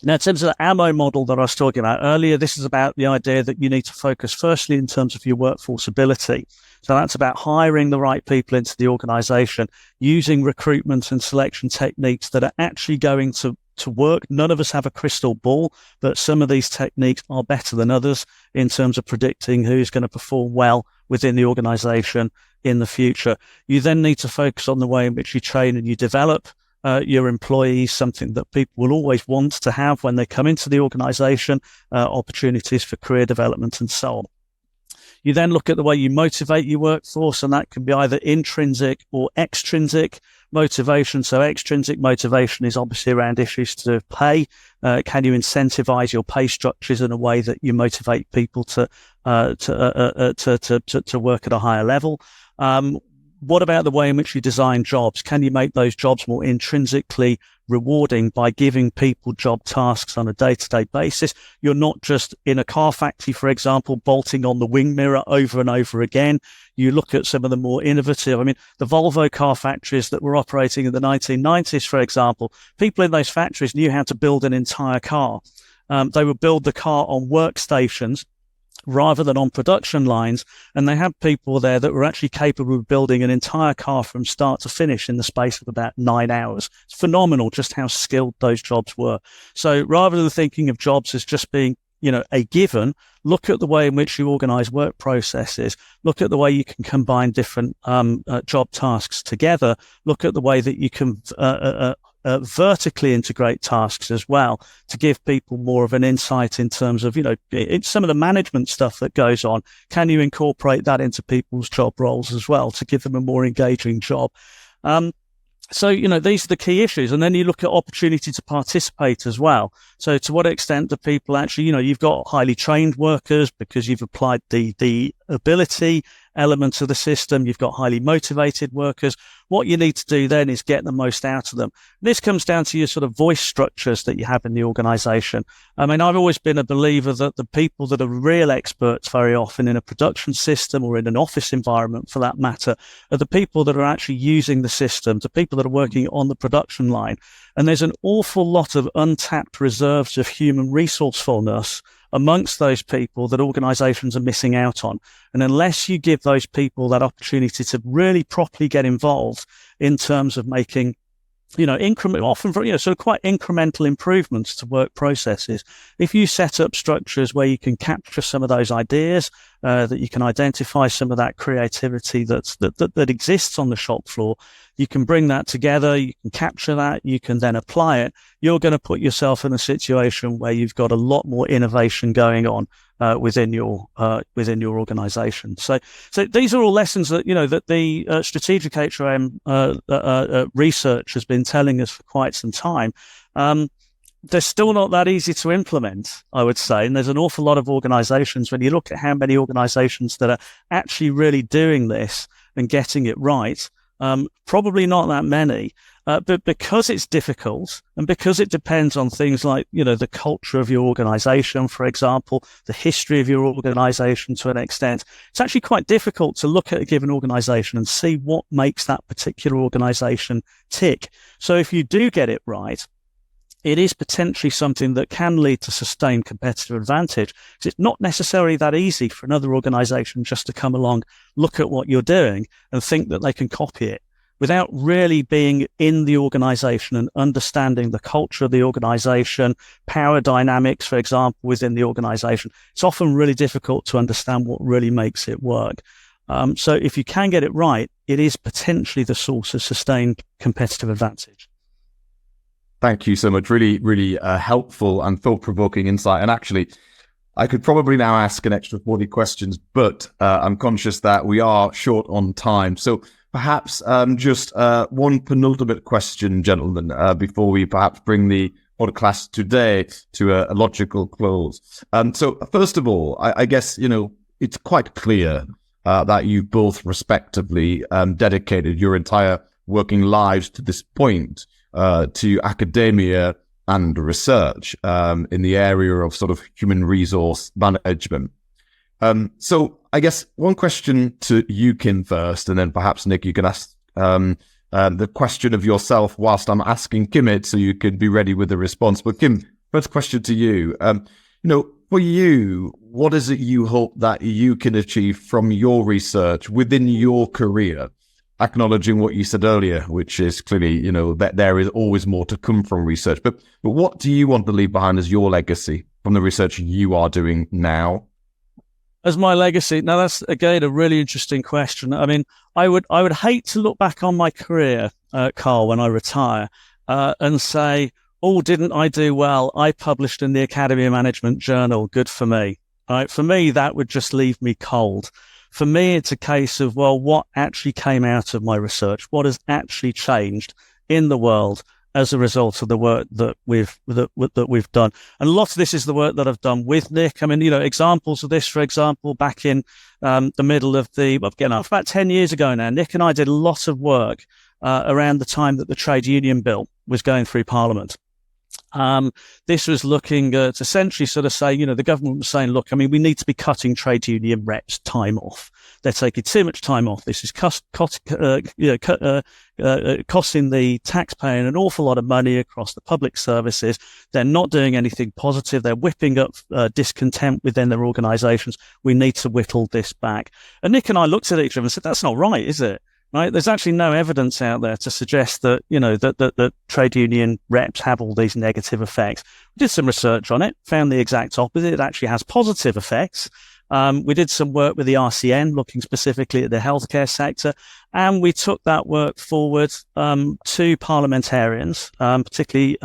Now, in terms of the AMO model that I was talking about earlier, this is about the idea that you need to focus firstly in terms of your workforce ability. So that's about hiring the right people into the organization, using recruitment and selection techniques that are actually going to work. None of us have a crystal ball, but some of these techniques are better than others in terms of predicting who's going to perform well within the organization in the future. You then need to focus on the way in which you train and you develop your employees, something that people will always want to have when they come into the organization, opportunities for career development and so on. You then look at the way you motivate your workforce, and that can be either intrinsic or extrinsic motivation. So extrinsic motivation is obviously around issues to do with pay. Can you incentivize your pay structures in a way that you motivate people to work at a higher level? What about the way in which you design jobs? Can you make those jobs more intrinsically rewarding by giving people job tasks on a day-to-day basis? You're not just in a car factory, for example, bolting on the wing mirror over and over again. You look at some of the more innovative, the Volvo car factories that were operating in the 1990s, for example, people in those factories knew how to build an entire car. They would build the car on workstations rather than on production lines. And they had people there that were actually capable of building an entire car from start to finish in the space of about 9 hours. It's phenomenal just how skilled those jobs were. So rather than thinking of jobs as just being, a given, look at the way in which you organize work processes, look at the way you can combine different job tasks together, look at the way that you can vertically integrate tasks as well to give people more of an insight in terms of, it's some of the management stuff that goes on. Can you incorporate that into people's job roles as well to give them a more engaging job? So, these are the key issues. And then you look at opportunity to participate as well. So to what extent do people actually, you've got highly trained workers because you've applied the ability elements of the system. You've got highly motivated workers. What you need to do then is get the most out of them. This comes down to your sort of voice structures that you have in the organization. I've always been a believer that the people that are real experts very often in a production system or in an office environment for that matter are the people that are actually using the system, the people that are working on the production line. And there's an awful lot of untapped reserves of human resourcefulness amongst those people that organizations are missing out on. And unless you give those people that opportunity to really properly get involved in terms of making, often sort of quite incremental improvements to work processes, if you set up structures where you can capture some of those ideas, that you can identify some of that creativity that exists on the shop floor, you can bring that together, you can capture that, you can then apply it, you're going to put yourself in a situation where you've got a lot more innovation going on within your organization. So these are all lessons that that the strategic HRM research has been telling us for quite some time. They're still not that easy to implement, I would say. And there's an awful lot of organizations, when you look at how many organizations that are actually really doing this and getting it right, probably not that many. But because it's difficult and because it depends on things like, the culture of your organization, for example, the history of your organization to an extent, it's actually quite difficult to look at a given organization and see what makes that particular organization tick. So if you do get it right, it is potentially something that can lead to sustained competitive advantage. Because it's not necessarily that easy for another organization just to come along, look at what you're doing and think that they can copy it without really being in the organization and understanding the culture of the organization, power dynamics, for example, within the organization. It's often really difficult to understand what really makes it work. So if you can get it right, it is potentially the source of sustained competitive advantage. Thank you so much. Really, really helpful and thought-provoking insight. And actually, I could probably now ask an extra 40 questions, but I'm conscious that we are short on time. So perhaps just one penultimate question, gentlemen, before we perhaps bring the podcast today to a logical close. So first of all, I guess, it's quite clear that you've both respectively dedicated your entire working lives to this point. To academia and research in the area of sort of human resource management. So I guess one question to you, Kim, first, and then perhaps, Nick, you can ask the question of yourself whilst I'm asking Kim it, so you can be ready with the response. But Kim, first question to you. For you, what is it you hope that you can achieve from your research within your career? Acknowledging what you said earlier, which is clearly, that there is always more to come from research. But what do you want to leave behind as your legacy from the research you are doing now? As my legacy, now that's again a really interesting question. I would hate to look back on my career, Carl, when I retire, and say, "Oh, didn't I do well? I published in the Academy of Management Journal. Good for me." Right? For me, that would just leave me cold. For me, it's a case of, well, what actually came out of my research? What has actually changed in the world as a result of the work that we've done? And a lot of this is the work that I've done with Nick. I mean, examples of this, for example, back in the middle of about 10 years ago now, Nick and I did a lot of work around the time that the trade union bill was going through Parliament. This was looking at essentially sort of say, the government was saying, look, I mean, we need to be cutting trade union reps time off. They're taking too much time off. This is costing the taxpayer an awful lot of money across the public services. They're not doing anything positive. They're whipping up discontent within their organisations. We need to whittle this back. And Nick and I looked at each other and said, that's not right, is it? Right? There's actually no evidence out there to suggest that, that trade union reps have all these negative effects. We did some research on it, found the exact opposite. It actually has positive effects. We did some work with the RCN, looking specifically at the healthcare sector, and we took that work forward to parliamentarians, particularly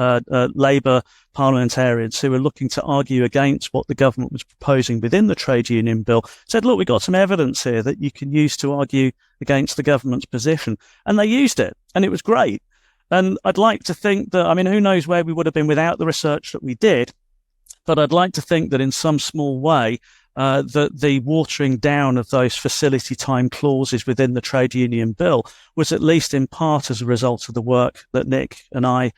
Labour parliamentarians who were looking to argue against what the government was proposing within the trade union bill. Said, look, we've got some evidence here that you can use to argue against the government's position. And they used it, and it was great. And I'd like to think that, I mean, who knows where we would have been without the research that we did, but I'd like to think that in some small way, that the watering down of those facility time clauses within the trade union bill was at least in part as a result of the work that Nick and I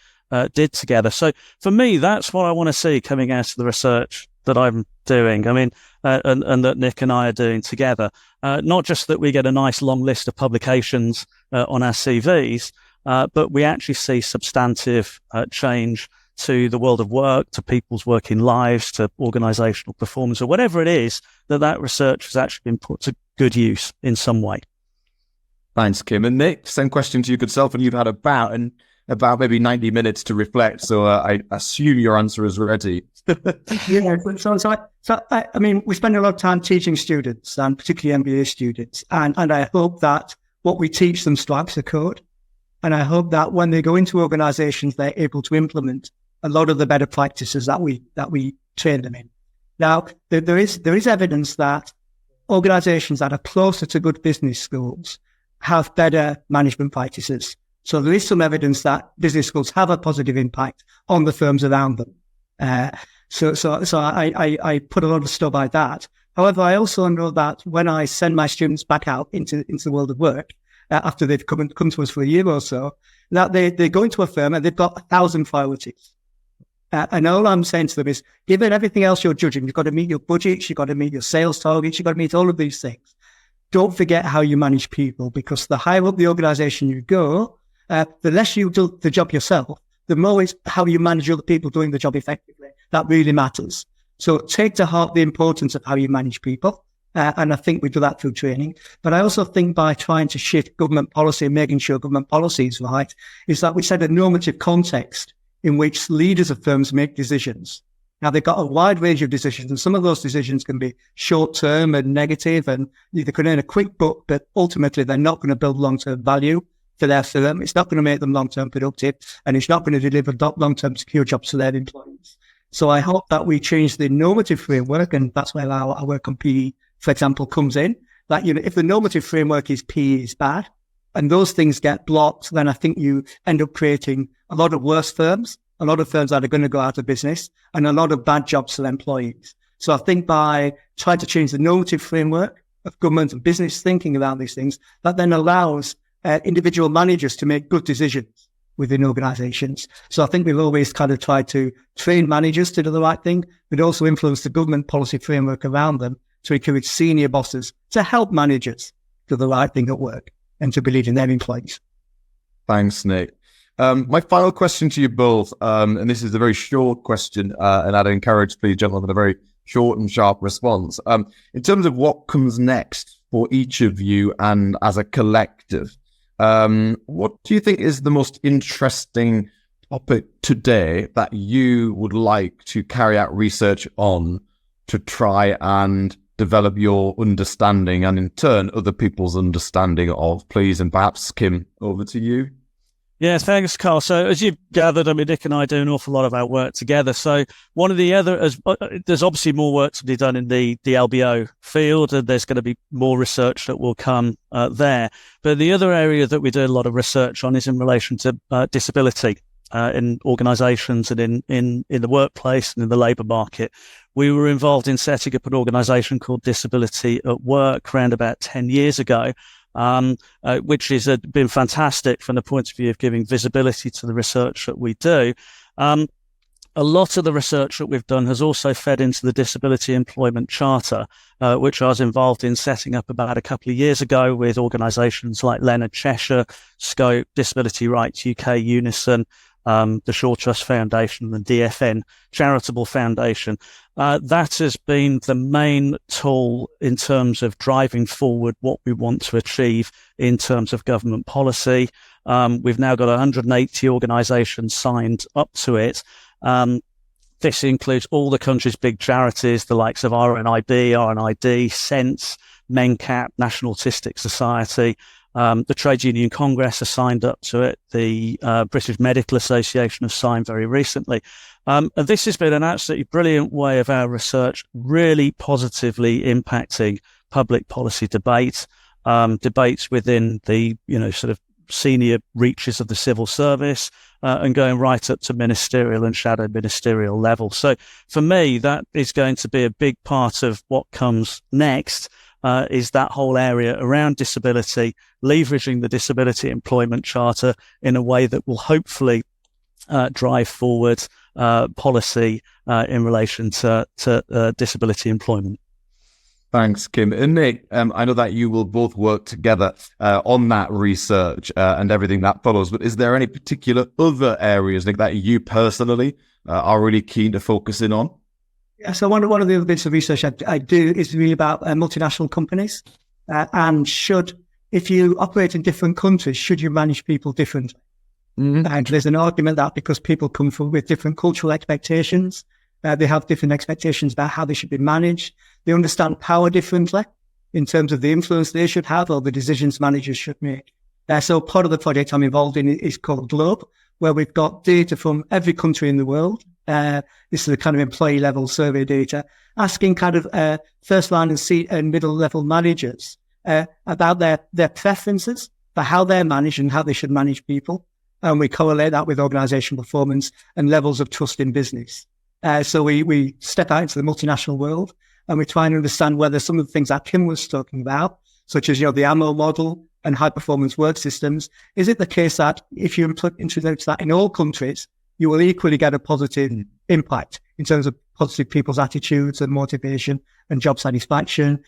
did together. So for me, that's what I want to see coming out of the research that I'm doing. I mean, and that Nick and I are doing together. Not just that we get a nice long list of publications on our CVs, but we actually see substantive change to the world of work, to people's working lives, to organisational performance, or whatever it is, that research has actually been put to good use in some way. Thanks, Kim. And Nick, same question to you, good self, and you've had about maybe 90 minutes to reflect, so I assume your answer is ready. Yeah, I mean, we spend a lot of time teaching students, and particularly MBA students, and I hope that what we teach them strikes a chord, and I hope that when they go into organisations, they're able to implement a lot of the better practices that we train them in. Now, there is evidence that organisations that are closer to good business schools have better management practices. So there is some evidence that business schools have a positive impact on the firms around them. So I put a lot of stuff by that. However, I also know that when I send my students back out into the world of work, after they've come to us for a year or so, that they go into a firm and they've got 1,000 priorities. And all I'm saying to them is, given everything else you're judging, you've got to meet your budgets, you've got to meet your sales targets, you've got to meet all of these things. Don't forget how you manage people, because the higher up the organisation you go, the less you do the job yourself, the more it's how you manage other people doing the job effectively. That really matters. So take to heart the importance of how you manage people. And I think we do that through training. But I also think by trying to shift government policy and making sure government policy is right, is that we set a normative context in which leaders of firms make decisions. Now, they've got a wide range of decisions, and some of those decisions can be short-term and negative, and they can earn a quick buck, but ultimately they're not going to build long-term value for their firm. It's not going to make them long-term productive, and it's not going to deliver long-term secure jobs for their employees. So I hope that we change the normative framework, and that's where our work on PE, for example, comes in. That, if the normative framework is PE is bad, and those things get blocked, then I think you end up creating a lot of worse firms, a lot of firms that are going to go out of business, and a lot of bad jobs for employees. So I think by trying to change the normative framework of government and business thinking around these things, that then allows individual managers to make good decisions within organizations. So I think we've always kind of tried to train managers to do the right thing, but also influence the government policy framework around them to encourage senior bosses to help managers do the right thing at work and to believe in their employees. Thanks, Nick. My final question to you both, and this is a very short question, and I'd encourage, please, gentlemen, a very short and sharp response. In terms of what comes next for each of you and as a collective, what do you think is the most interesting topic today that you would like to carry out research on to try and develop your understanding and in turn other people's understanding of, please? And perhaps, Kim, over to you. Yeah, thanks, Carl. So as you've gathered, I mean, Nick and I do an awful lot of our work together. So one of the other, there's obviously more work to be done in the LBO field, and there's going to be more research that will come there. But the other area that we do a lot of research on is in relation to disability in organisations and in the workplace and in the labour market. We were involved in setting up an organisation called Disability at Work around about 10 years ago. Which has been fantastic from the point of view of giving visibility to the research that we do. A lot of the research that we've done has also fed into the Disability Employment Charter, which I was involved in setting up about a couple of years ago with organisations like Leonard Cheshire, Scope, Disability Rights UK, Unison, the Shaw Trust Foundation and the DFN Charitable Foundation. That has been the main tool in terms of driving forward what we want to achieve in terms of government policy. We've now got 180 organisations signed up to it. This includes all the country's big charities, the likes of RNID, Sense, MENCAP, National Autistic Society. The Trade Union Congress has signed up to it. The British Medical Association has signed very recently. And this has been an absolutely brilliant way of our research really positively impacting public policy debate, debates within the, sort of senior reaches of the civil service, and going right up to ministerial and shadow ministerial level. So for me, that is going to be a big part of what comes next. Is that whole area around disability, leveraging the Disability Employment Charter in a way that will hopefully drive forward policy in relation to disability employment. Thanks, Kim. And Nick, I know that you will both work together on that research and everything that follows, but is there any particular other areas, Nick, that you personally are really keen to focus in on? Yeah, so one of the other bits of research I do is really about multinational companies. And if you operate in different countries, should you manage people differently? Mm-hmm. And there's an argument that because people come with different cultural expectations, they have different expectations about how they should be managed. They understand power differently in terms of the influence they should have or the decisions managers should make. So part of the project I'm involved in is called Globe, where we've got data from every country in the world. This is the kind of employee level survey data, asking kind of first line and middle level managers about their preferences for how they're managed and how they should manage people. And we correlate that with organizational performance and levels of trust in business. So we step out into the multinational world and we try and understand whether some of the things that Kim was talking about, such as, the AMO model and high performance work systems, is it the case that if you introduce that in all countries, you will equally get a positive impact in terms of positive people's attitudes and motivation and job satisfaction?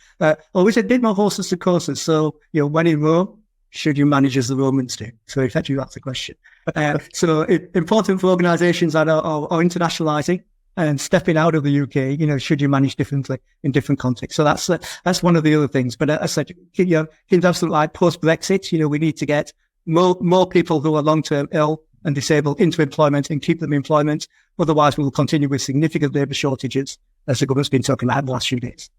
Or is it a bit more horses to courses? So, when in Rome, should you manage as the Romans do? So effectively, that's the question. So important for organizations that are internationalizing and stepping out of the UK, should you manage differently in different contexts? So that's one of the other things. But as I said, Kim's absolutely right. Post-Brexit, we need to get more people who are long-term ill and disabled into employment and keep them in employment. Otherwise, we will continue with significant labour shortages, as the government's been talking about in the last few days.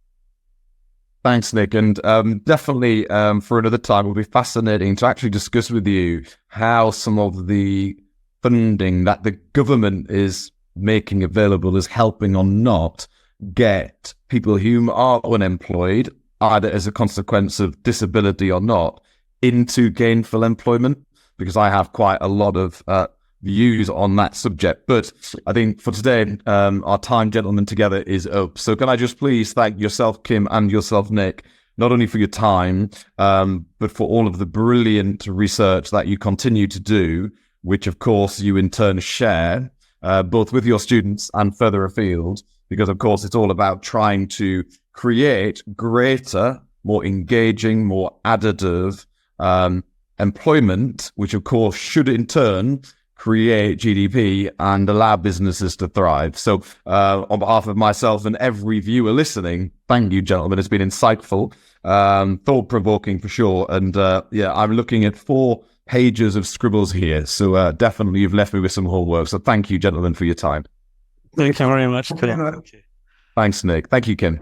Thanks, Nick. And definitely for another time, it will be fascinating to actually discuss with you how some of the funding that the government is making available is helping or not get people who are unemployed, either as a consequence of disability or not, into gainful employment, because I have quite a lot of views on that subject. But I think for today, our time, gentlemen, together is up. So can I just please thank yourself, Kim, and yourself, Nick, not only for your time, but for all of the brilliant research that you continue to do, which, of course, you in turn share, both with your students and further afield, because, of course, it's all about trying to create greater, more engaging, more additive employment, which, of course, should in turn create GDP and allow businesses to thrive. So on behalf of myself and every viewer listening, thank you, gentlemen. It's been insightful, thought-provoking for sure. And I'm looking at 4 pages of scribbles here. So definitely you've left me with some homework. So thank you, gentlemen, for your time. Thank you very much. Thanks, Nick. Thank you, Kim.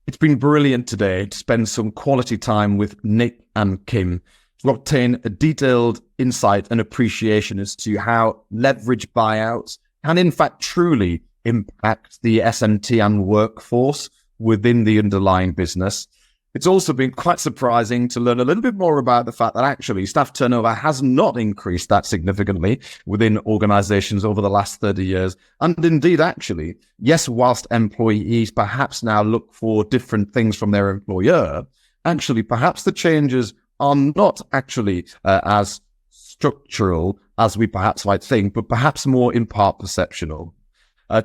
It's been brilliant today to spend some quality time with Nick and Kim, to obtain a detailed insight and appreciation as to how leverage buyouts can in fact truly impact the SMT and workforce within the underlying business. It's also been quite surprising to learn a little bit more about the fact that actually staff turnover has not increased that significantly within organizations over the last 30 years. And indeed, actually, yes, whilst employees perhaps now look for different things from their employer, actually, perhaps the changes are not actually as structural as we perhaps might think, but perhaps more in part perceptional.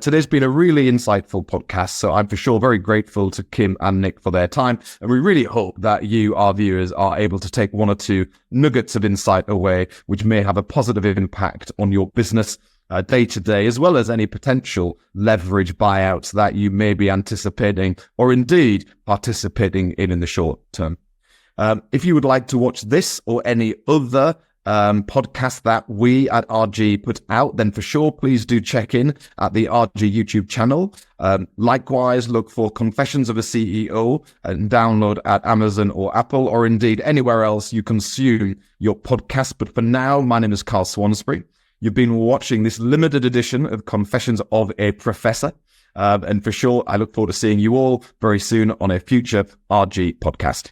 Today's been a really insightful podcast, so I'm for sure very grateful to Kim and Nick for their time. And we really hope that you, our viewers, are able to take one or two nuggets of insight away, which may have a positive impact on your business day to day, as well as any potential leverage buyouts that you may be anticipating or indeed participating in the short term. If you would like to watch this or any other podcast that we at RG put out, then for sure, please do check in at the RG YouTube channel. Likewise, look for Confessions of a CEO and download at Amazon or Apple, or indeed anywhere else you consume your podcast. But for now, my name is Carl Swansbury. You've been watching this limited edition of Confessions of a Professor. And for sure, I look forward to seeing you all very soon on a future RG podcast.